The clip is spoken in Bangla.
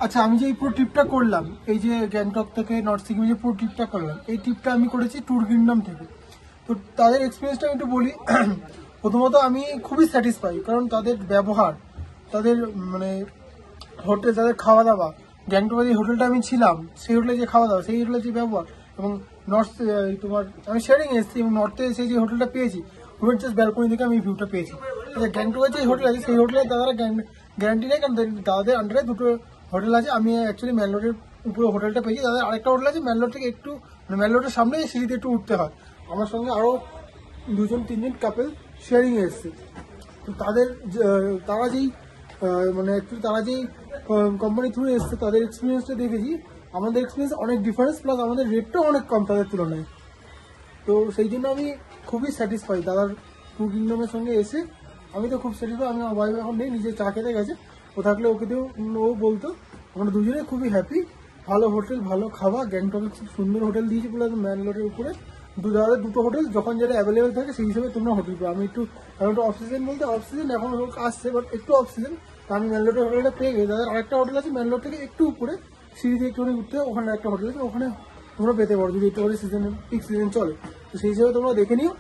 আচ্ছা, আমি যে এই পুরো ট্রিপটা করলাম, এই যে গ্যাংটক থেকে নর্থ সিকিম যে পুরো ট্রিপটা করলাম, এই ট্রিপটা আমি করেছি ট্যুর কিংডম থেকে। তো তাদের এক্সপিরিয়েন্সটা আমি একটু বলি। প্রথমত আমি খুবই স্যাটিসফাই, কারণ তাদের ব্যবহার, তাদের মানে হোটেল, তাদের খাওয়া দাওয়া, গ্যাংটকে যে হোটেলটা আমি ছিলাম সেই হোটেলে যে খাওয়া দাওয়া, সেই হোটেলে যে ব্যবহার, এবং নর্থ তোমার আমি শেয়ারিং এসেছি এবং নর্থে এসে যে হোটেলটা পেয়েছি, রুমের জাস্ট ব্যালকনি থেকে আমি ভিউটা পেয়েছি। গ্যাংটকের যে হোটেল আছে সেই হোটেলে তারা গ্যারান্টি নেই, কারণ তাদের আন্ডারে দুটো হোটেল আছে। আমি অ্যাকচুয়ালি ম্যানলোরের উপরে হোটেলটা পেয়েছি, তাদের আরেকটা হোটেল আছে ম্যানলোর থেকে একটু, মানে ম্যানলোরের সামনে সিঁড়িতে একটু উঠতে হয়। আমার সঙ্গে আরও 2-3 কাপল শেয়ারিং এসছে। তো তারা যেই মানে অ্যাকচুয়ালি তারা যেই কোম্পানি থ্রু এসছে, তাদের এক্সপিরিয়েন্সটা দেখেছি, আমাদের এক্সপিরিয়েন্স অনেক ডিফারেন্স, প্লাস আমাদের রেটটাও অনেক কম তাদের তুলনায়। তো সেই জন্য আমি খুবই স্যাটিসফাই দাদার ট্যুর কিংডমের সঙ্গে এসে। আমি তো খুব স্যাটিসফাই। আমি আমার ওয়াইফ এখন নেই, নিজে চা খেতে গেছে। ও থাকলে ওকেতেও ও বলতো। আমরা দুজনে খুবই হ্যাপি। ভালো হোটেল, ভালো খাওয়া, গ্যাংটকে খুব সুন্দর হোটেল দিয়েছি বলে ম্যানলোরের উপরে দাদাদের দুটো হোটেল যখন যেটা অ্যাভেলেবেল থাকে সেই হিসেবে তোমরা হোটেল পাও। আমি একটু অফ সিজন বলতে অফ সিজন এখন আসছে, বাট একটু অফ সিজন। তো আমি ম্যানলোরের হোটেলটা পেয়ে গেছি। তাদের আরেকটা হোটেল আছে ম্যানলোর থেকে একটু উপরে, সিঁড়িতে একটুখানি উঠতে, ওখানে একটা হোটেল আছে, ওখানে তোমরা পেতে পারো যদি একটু সিজন পিক সিজন চলে। তো সেই হিসেবে তোমরা দেখে নিও।